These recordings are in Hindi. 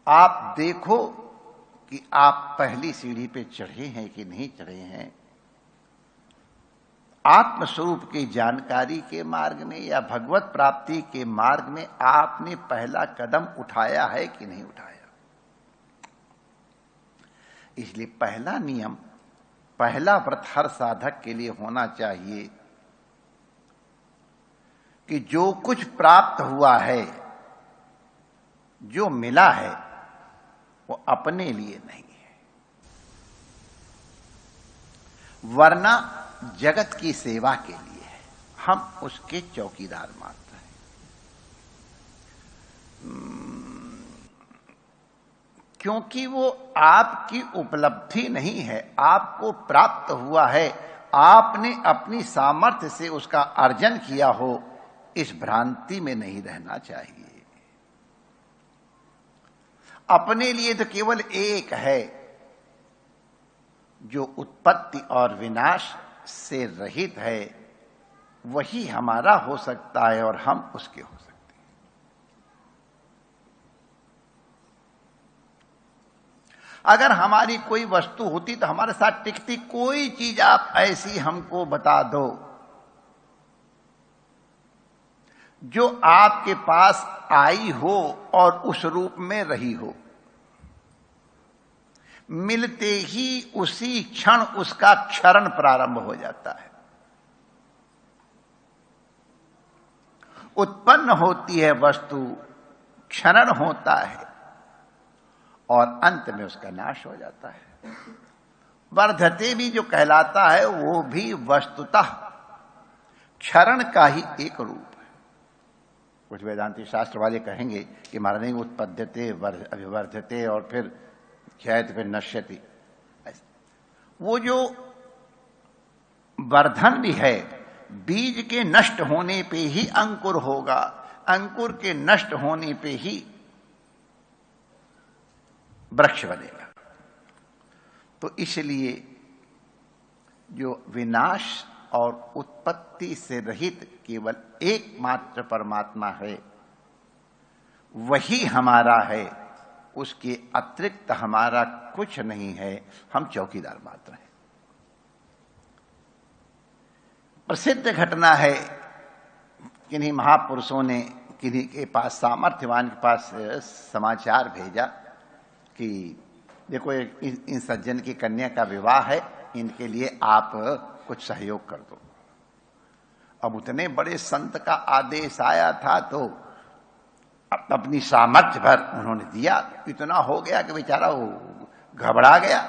आप देखो कि आप पहली सीढ़ी पे चढ़े हैं कि नहीं चढ़े हैं। आत्मस्वरूप की जानकारी के मार्ग में या भगवत प्राप्ति के मार्ग में आपने पहला कदम उठाया है कि नहीं उठाया। इसलिए पहला नियम, पहला व्रत हर साधक के लिए होना चाहिए कि जो कुछ प्राप्त हुआ है, जो मिला है, वो अपने लिए नहीं है, वरना जगत की सेवा के लिए है। हम उसके चौकीदार मात्र हैं। क्योंकि वो आपकी उपलब्धि नहीं है, आपको प्राप्त हुआ है, आपने अपनी सामर्थ्य से उसका अर्जन किया हो, इस भ्रांति में नहीं रहना चाहिए। अपने लिए तो केवल एक है जो उत्पत्ति और विनाश से रहित है, वही हमारा हो सकता है और हम उसके हो सकते हैं। अगर हमारी कोई वस्तु होती तो हमारे साथ टिकती। कोई चीज आप ऐसी हमको बता दो जो आपके पास आई हो और उस रूप में रही हो, मिलते ही उसी क्षण उसका क्षरण प्रारंभ हो जाता है। उत्पन्न होती है वस्तु, क्षरण होता है और अंत में उसका नाश हो जाता है। वर्धते भी जो कहलाता है वो भी वस्तुतः क्षरण का ही एक रूप है। कुछ वेदांती शास्त्र वाले कहेंगे कि महाराज नहीं, उत्पद्यते, अभिवर्धते और फिर क्षयते, फिर नश्यति। वो जो वर्धन भी है, बीज के नष्ट होने पे ही अंकुर होगा, अंकुर के नष्ट होने पे ही वृक्ष बनेगा। तो इसलिए जो विनाश और उत्पत्ति से रहित केवल एकमात्र परमात्मा है, वही हमारा है, उसके अतिरिक्त हमारा कुछ नहीं है। हम चौकीदार मात्र हैं। प्रसिद्ध घटना है, किन्हीं महापुरुषों ने किन्हीं के पास, सामर्थ्यवान के पास समाचार भेजा कि देखो इन सज्जन की कन्या का विवाह है, इनके लिए आप कुछ सहयोग कर दो। अब उतने बड़े संत का आदेश आया था तो अपनी सामर्थ्य भर उन्होंने दिया। इतना हो गया कि बेचारा वो घबरा गया,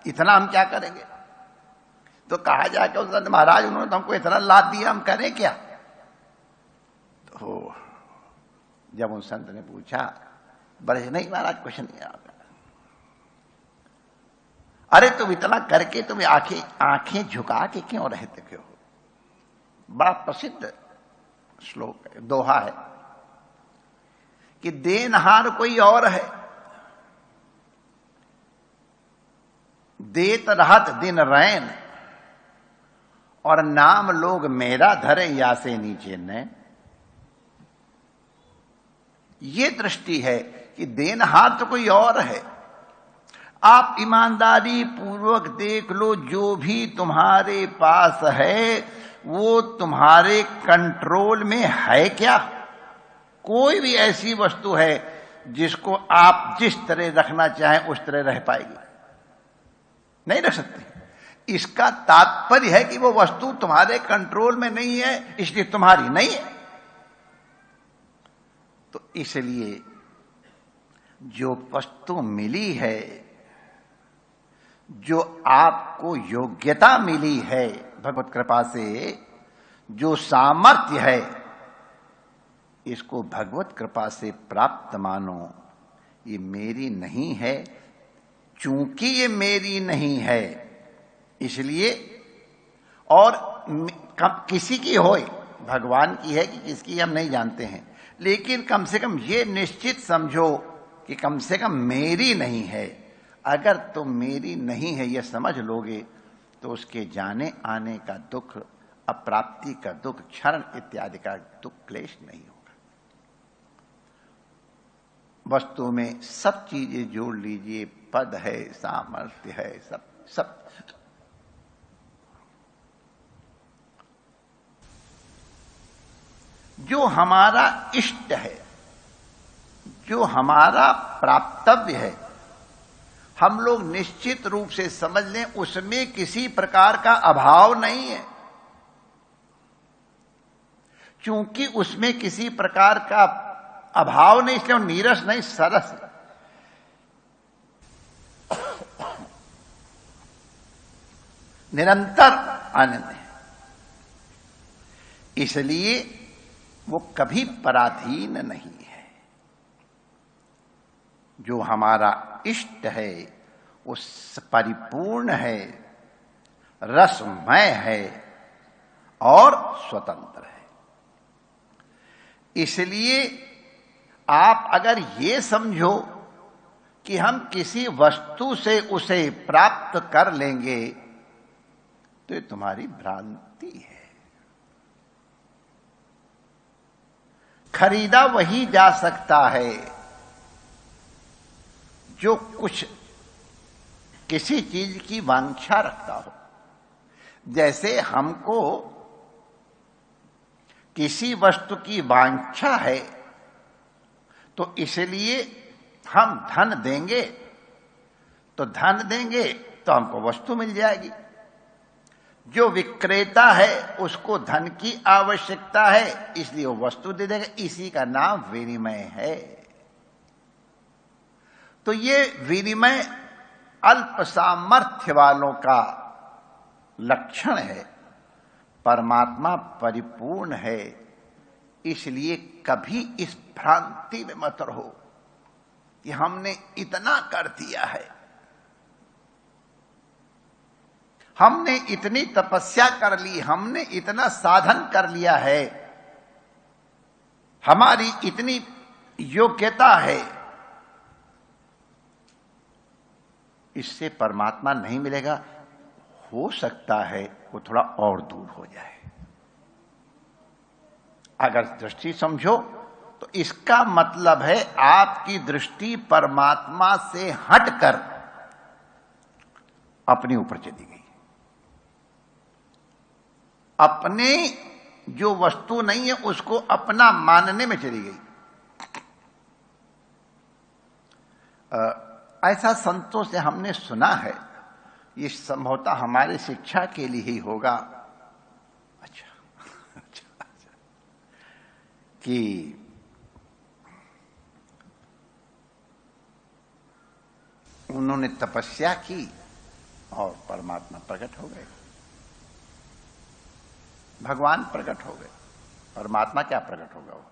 इतना हम क्या करेंगे। तो कहा जाके उस संत महाराज, उन्होंने तो हमको इतना लाद दिया, हम करें क्या। तो जब उन संत ने पूछा, बड़े नहीं महाराज कुछ नहीं आता। अरे तुम इतना करके तुम आंखें झुका के क्यों रहते क्यों। बड़ा प्रसिद्ध श्लोक है, दोहा है कि देनहार कोई और है, देत रहत दिन रैन, और नाम लोग मेरा धरे या से नीचे न। ये दृष्टि है कि देनहार तो कोई और है। आप ईमानदारी पूर्वक देख लो, जो भी तुम्हारे पास है वो तुम्हारे कंट्रोल में है क्या। कोई भी ऐसी वस्तु है जिसको आप जिस तरह रखना चाहें उस तरह रह पाएगी, नहीं रख सकती। इसका तात्पर्य है कि वो वस्तु तुम्हारे कंट्रोल में नहीं है, इसलिए तुम्हारी नहीं है। तो इसलिए जो वस्तु मिली है, जो आपको योग्यता मिली है भगवत कृपा से, जो सामर्थ्य है, इसको भगवत कृपा से प्राप्त मानो। ये मेरी नहीं है, चूंकि ये मेरी नहीं है इसलिए, और किसी की होए, भगवान की है कि किसकी हम नहीं जानते हैं, लेकिन कम से कम ये निश्चित समझो कि कम से कम मेरी नहीं है। अगर तुम मेरी नहीं है यह समझ लोगे तो उसके जाने आने का दुख, अप्राप्ति का दुख, क्षरण इत्यादि का दुख क्लेश नहीं होगा। वस्तु में सब चीजें जोड़ लीजिए, पद है, सामर्थ्य है, सब सब। जो हमारा इष्ट है, जो हमारा प्राप्तव्य है, हम लोग निश्चित रूप से समझ लें उसमें किसी प्रकार का अभाव नहीं है। चूंकि उसमें किसी प्रकार का अभाव नहीं, इसलिए नीरस नहीं, सरस है। निरंतर आनंद है, इसलिए वो कभी पराधीन नहीं है। जो हमारा इष्ट है वो परिपूर्ण है, रसमय है और स्वतंत्र है। इसलिए आप अगर ये समझो कि हम किसी वस्तु से उसे प्राप्त कर लेंगे तो ये तुम्हारी भ्रांति है। खरीदा वही जा सकता है जो कुछ किसी चीज की वांछा रखता हो। जैसे हमको किसी वस्तु की वांछा है तो इसलिए हम धन देंगे, तो धन देंगे तो हमको वस्तु मिल जाएगी। जो विक्रेता है उसको धन की आवश्यकता है, इसलिए वो वस्तु दे देगा। इसी का नाम विनिमय है। तो ये विनिमय अल्प सामर्थ्य वालों का लक्षण है। परमात्मा परिपूर्ण है, इसलिए कभी इस भ्रांति में मत रहो कि हमने इतना कर दिया है, हमने इतनी तपस्या कर ली, हमने इतना साधन कर लिया है, हमारी इतनी योग्यता है, इससे परमात्मा नहीं मिलेगा। हो सकता है वो थोड़ा और दूर हो जाए। अगर दृष्टि समझो तो इसका मतलब है आपकी दृष्टि परमात्मा से हटकर अपने ऊपर चली गई। अपने जो वस्तु नहीं है उसको अपना मानने में चली गई। ऐसा संतों से हमने सुना है, ये संभवतः हमारे शिक्षा के लिए ही होगा। अच्छा कि उन्होंने तपस्या की और परमात्मा प्रकट हो गए, भगवान प्रकट हो गए। परमात्मा क्या प्रकट होगा? वो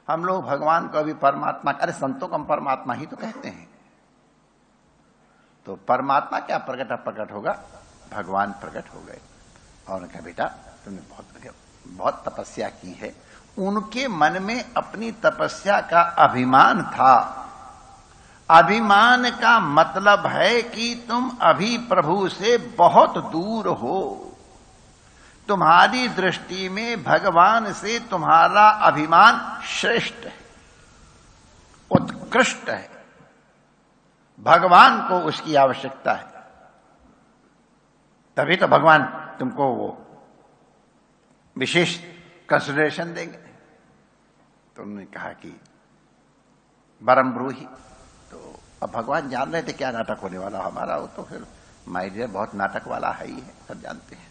हम लोग भगवान को अभी परमात्मा, अरे संतों को हम परमात्मा ही तो कहते हैं। तो परमात्मा क्या प्रकट होगा? भगवान प्रकट हो गए और उन्होंने कहा बेटा तुमने बहुत तपस्या की है। उनके मन में अपनी तपस्या का अभिमान था। अभिमान का मतलब है कि तुम अभी प्रभु से बहुत दूर हो। तुम्हारी दृष्टि में भगवान से तुम्हारा अभिमान श्रेष्ठ है, उत्कृष्ट है। भगवान को उसकी आवश्यकता है, तभी तो भगवान तुमको वो विशेष कंसिडरेशन देंगे। तो उन्होंने कहा कि बरम ब्रूहि। तो अब भगवान जान रहे थे क्या नाटक होने वाला हमारा। वो तो फिर माय डियर बहुत नाटक वाला है ही है, सब जानते हैं।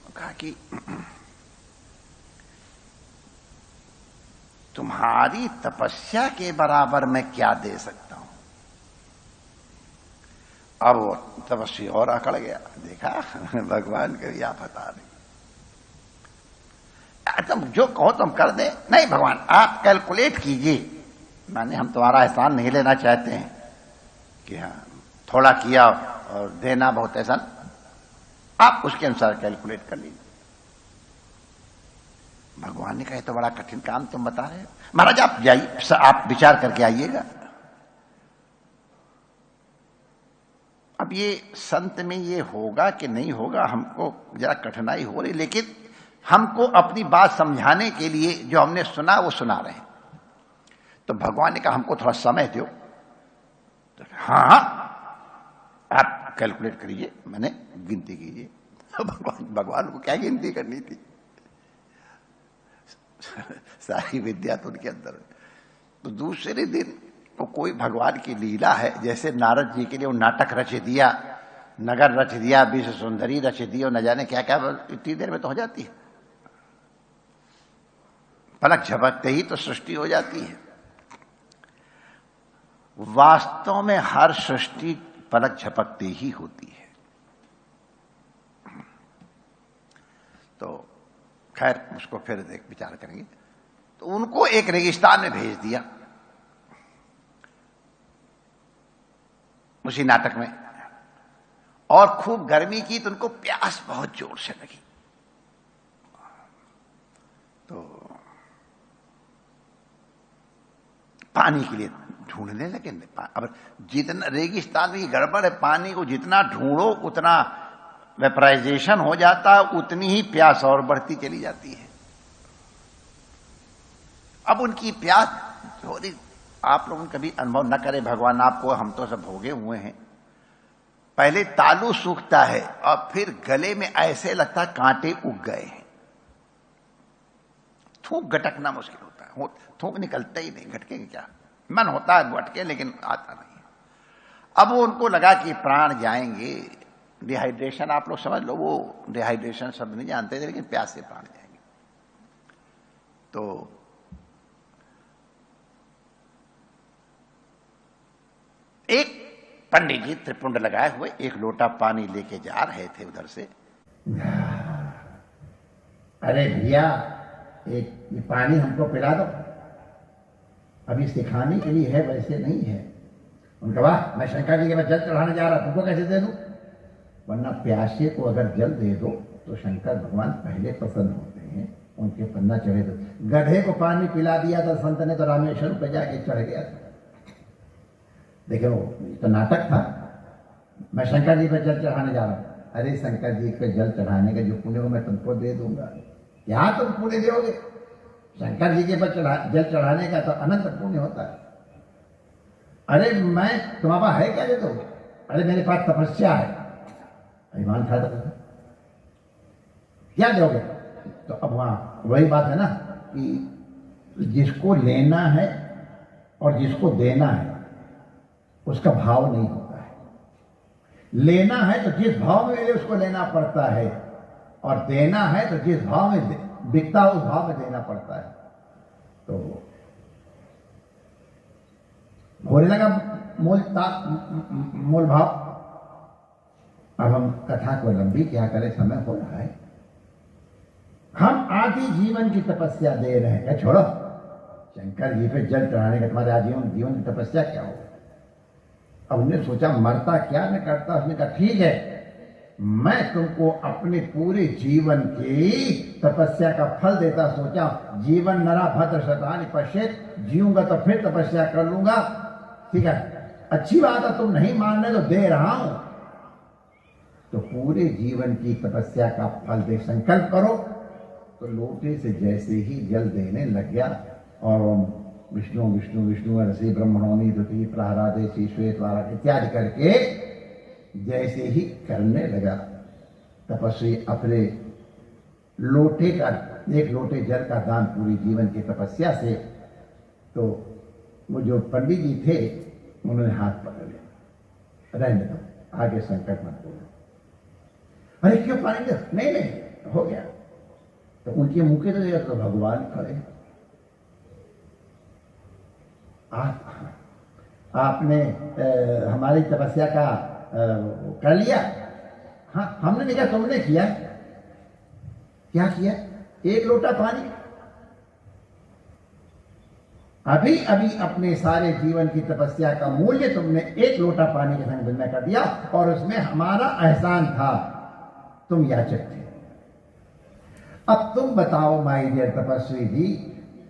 कहा कि तुम्हारी तपस्या के बराबर मैं क्या दे सकता हूं। अब वो तपस्वी और अकड़ गया, देखा भगवान का या पता नहीं, तुम जो कहो तुम कर दे। नहीं भगवान आप कैलकुलेट कीजिए, माने हम तुम्हारा एहसान नहीं लेना चाहते हैं कि हाँ थोड़ा किया और देना बहुत एहसान, आप उसके अनुसार कैलकुलेट कर लीजिए। भगवान ने कहा तो बड़ा कठिन काम तुम बता रहे हो। महाराज आप जाइए, आप विचार करके आइएगा। अब ये संत में ये होगा कि नहीं होगा, हमको जरा कठिनाई हो रही, लेकिन हमको अपनी बात समझाने के लिए जो हमने सुना वो सुना रहे हैं। तो भगवान ने कहा हमको थोड़ा समय दो। तो हाँ हाँ आप कैलकुलेट करिए, मैंने गिनती कीजिए। भगवान को क्या गिनती करनी थी, सारी विद्या तो उनके अंदर। तो दूसरे दिन तो कोई भगवान की लीला है, जैसे नारद जी के लिए वो नाटक रच दिया, नगर रच दिया, विश्व सुंदरी रच दी, और न जाने क्या क्या इतनी देर में तो हो जाती है। पलक झपकते ही तो सृष्टि हो जाती है। वास्तव में हर सृष्टि पलक झपकते ही होती है। तो खैर उसको फिर देख विचार करेंगे। तो उनको एक रेगिस्तान में भेज दिया उसी नाटक में, और खूब गर्मी की, तो उनको प्यास बहुत जोर से लगी। तो पानी के लिए ढूंढने लगे। अब जितना रेगिस्तान की गड़बड़ है, पानी को जितना ढूंढो उतना वेपराइजेशन हो जाता है, उतनी ही प्यास और बढ़ती चली जाती है। अब उनकी प्यास थोड़ी, आप लोग कभी अनुभव न करें, भगवान आपको, हम तो सब भोगे हुए हैं। पहले तालू सूखता है और फिर गले में ऐसे लगता है कांटे उग गए हैं। थूक गटकना मुश्किल होता है, थूक निकलता ही नहीं, गटकेंगे क्या, मन होता है गटके लेकिन आता नहीं। अब वो उनको लगा कि प्राण जाएंगे, डिहाइड्रेशन, आप लोग समझ लो, वो डिहाइड्रेशन शब्द नहीं जानते थे, लेकिन प्यास से प्राण जाएंगे। तो एक पंडित जी त्रिपुंड लगाए हुए एक लोटा पानी लेके जा रहे थे उधर से। अरे भैया एक पानी हमको पिला दो, अभी सिखाने के लिए है, वैसे नहीं है। उनका वाह, मैं शंकर जी के पास जल चढ़ाने जा रहा, तुमको कैसे दे दूं? वरना प्यासे को अगर जल दे दो तो शंकर भगवान पहले प्रसन्न होते हैं, उनके पन्ना चढ़े दो। गधे को पानी पिला दिया था संत ने, तो रामेश्वर पे जाके चढ़ गया था। देखो तो नाटक था, मैं शंकर जी पे जल चढ़ाने जा रहा हूं। अरे शंकर जी पे जल चढ़ाने का जो पुण्य हो मैं तुमको दे दूंगा, क्या तुम पुण्य दोगे? शंकर जी के पर जल चढ़ाने का तो अनंत पुण्य होता है। अरे मैं तुम्हारे पास है क्या दे दोगे? अरे मेरे पास तपस्या है। अभिमान था तपस्या, क्या दोगे? तो अब वहां वही बात है ना कि जिसको लेना है और जिसको देना है उसका भाव नहीं होता है। लेना है तो जिस भाव में मिले उसको लेना पड़ता है, और देना है तो जिस भाव में बिकता उस भाव में देना पड़ता है। तो होने लगा मूल भाव। अब हम कथा को लंबी क्या करें, समय हो रहा है। हम आदि जीवन की तपस्या दे रहे हैं, क्या छोड़ो, शंकर जी पे जल चढ़ाने का तुम्हारे आजीवन जीवन की तपस्या क्या हो। अब उन्हें सोचा मरता क्या मैं करता। उसने कहा ठीक है, मैं तुमको अपने पूरे जीवन की तपस्या का फल देता। सोचा जीवन नरा भद्र शतानि पश्येत, जीऊंगा तो फिर तपस्या कर लूंगा। ठीक है, अच्छी बात है, तुम नहीं मान रहे तो दे रहा हूं। तो पूरे जीवन की तपस्या का फल दे, संकल्प करो। तो लोटे से जैसे ही जल देने लग गया, और विष्णु विष्णु विष्णु रसी ब्रह्मणोनी द्वितीय प्रहरादे श्वेत वारा इत्यादि करके जैसे ही करने लगा, तपस्वी अपने लोटे का, एक लोटे जल का दान पूरी जीवन की तपस्या से। तो वो जो पंडित जी थे उन्होंने हाथ पकड़ लिया, रहने दो, आगे संकट मत बोलो। अरे क्यों पानी दो? नहीं नहीं हो गया। तो उनके मुंह के तो भगवान खड़े। आपने हमारी तपस्या का कर लिया? हाँ, हमने नहीं किया, तुमने किया। क्या किया? एक लोटा पानी। अभी अभी अपने सारे जीवन की तपस्या का मूल्य तुमने एक लोटा पानी के संग विनिमय कर दिया, और उसमें हमारा एहसान था, तुम याचक थे। अब तुम बताओ माय डियर तपस्वी जी,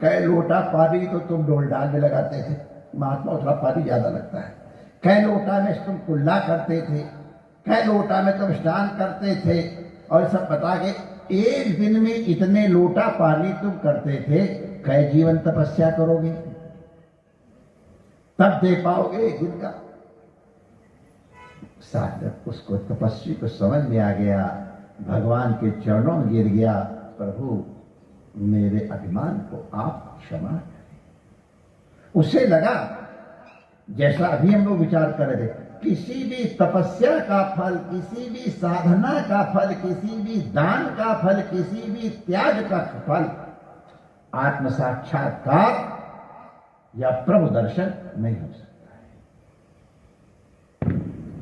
कै लोटा पानी तो तुम डोल डाल में लगाते थे, महात्मा थोड़ा पानी ज्यादा लगता है। कै लोटा में तुम कुल्ला करते थे, कै लोटा में तुम स्नान करते थे, और सब बता के एक दिन में इतने लोटा पानी तुम करते थे, कै जीवन तपस्या करोगे? तब दे पाओगे जिनका। साधक उसको तपस्वी को समझ में आ गया, भगवान के चरणों में गिर गया, प्रभु मेरे अभिमान को आप क्षमा करें। उसे लगा जैसा अभी हम लोग विचार कर रहे थे, किसी भी तपस्या का फल, किसी भी साधना का फल, किसी भी दान का फल, किसी भी त्याग का फल आत्म साक्षात्कार या प्रभु दर्शन नहीं हो सकता है।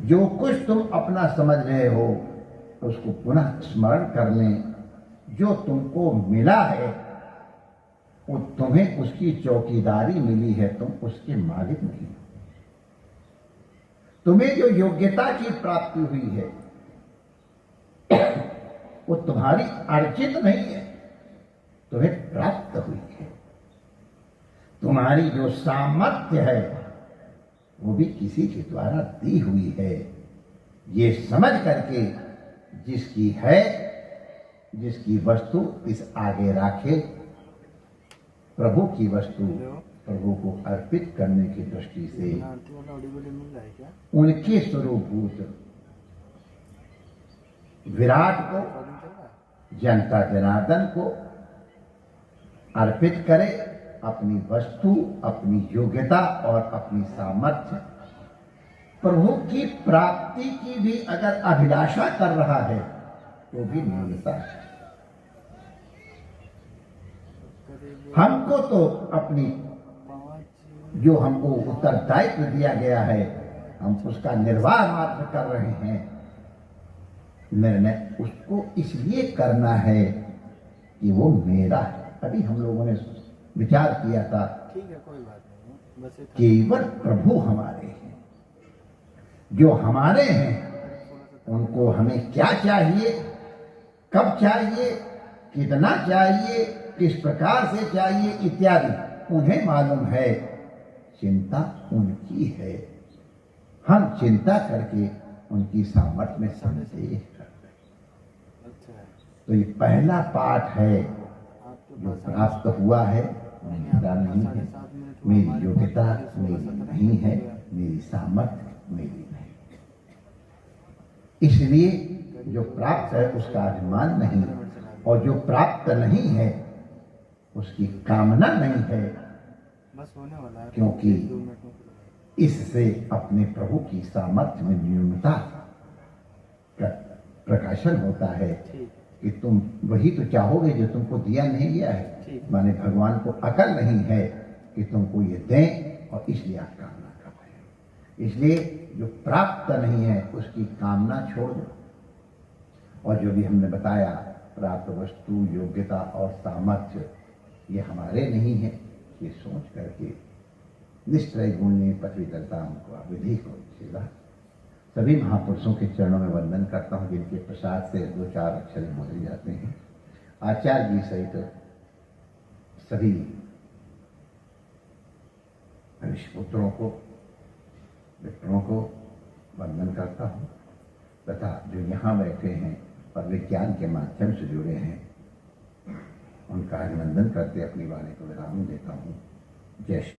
जो कुछ तुम अपना समझ रहे हो उसको पुनः स्मरण कर लें। जो तुमको मिला है वो तुम्हें उसकी चौकीदारी मिली है, तुम उसके मालिक नहीं हो। तुम्हें जो योग्यता की प्राप्ति हुई है वो तुम्हारी अर्जित नहीं है, तुम्हें प्राप्त हुई है। तुम्हारी जो सामर्थ्य है वो भी किसी के द्वारा दी हुई है। ये समझ करके जिसकी है, जिसकी वस्तु इस आगे राखे, प्रभु की वस्तु प्रभु को अर्पित करने की दृष्टि से उनके स्वरूपभूत विराट को, जनता जनार्दन को अर्पित करे। अपनी वस्तु, अपनी योग्यता और अपनी सामर्थ्य, प्रभु की प्राप्ति की भी अगर अभिलाषा कर रहा है तो भी न्यूनता है। हमको तो अपनी जो हमको उत्तरदायित्व दिया गया है, हम उसका निर्वाह मात्र कर रहे हैं। निर्णय उसको इसलिए करना है कि वो मेरा है। अभी हम लोगों ने विचार किया था, ठीक है, कोई बात नहीं, बस केवल प्रभु हमारे हैं। जो हमारे हैं उनको हमें क्या चाहिए, कब चाहिए, कितना चाहिए, किस प्रकार से चाहिए इत्यादि उन्हें मालूम है। चिंता उनकी है, हम चिंता करके उनकी सामर्थ्य में संदेह करते हैं। अच्छा है। तो ये पहला पाठ है जो प्राप्त हुआ है। मेरा नहीं है, मेरी योग्यता मेरी नहीं है, मेरी सामर्थ्य मेरी नहीं। इसलिए जो प्राप्त है उसका अभिमान नहीं, और जो प्राप्त नहीं है उसकी कामना नहीं है, बस होने वाला है, क्योंकि 2 मिनट में। इससे अपने प्रभु की सामर्थ्य में न्यूनता का प्रकाशन होता है कि तुम वही तो चाहोगे जो तुमको दिया नहीं गया है। माने भगवान को अकल नहीं है कि तुमको ये दें, और इसलिए आप कामना कर रहे हैं। इसलिए जो प्राप्त नहीं है उसकी कामना छोड़ दो। और जो भी हमने बताया, प्राप्त वस्तु, योग्यता और सामर्थ्य ये हमारे नहीं है, ये सोच करके निश्चय गुण्य पृथ्वी दलताम को विधि को सीधा सभी महापुरुषों के चरणों में वंदन करता हूँ, जिनके प्रसाद से 2-4 अक्षर बोले जाते हैं। आचार्य जी सहित सभी ऋषिपुत्रों को, मित्रों को वंदन करता हूँ, तथा जो यहाँ बैठे हैं और विज्ञान के माध्यम से जुड़े हैं उनका अभिनंदन करते अपनी वाणी को विराम देता हूँ। जय श्री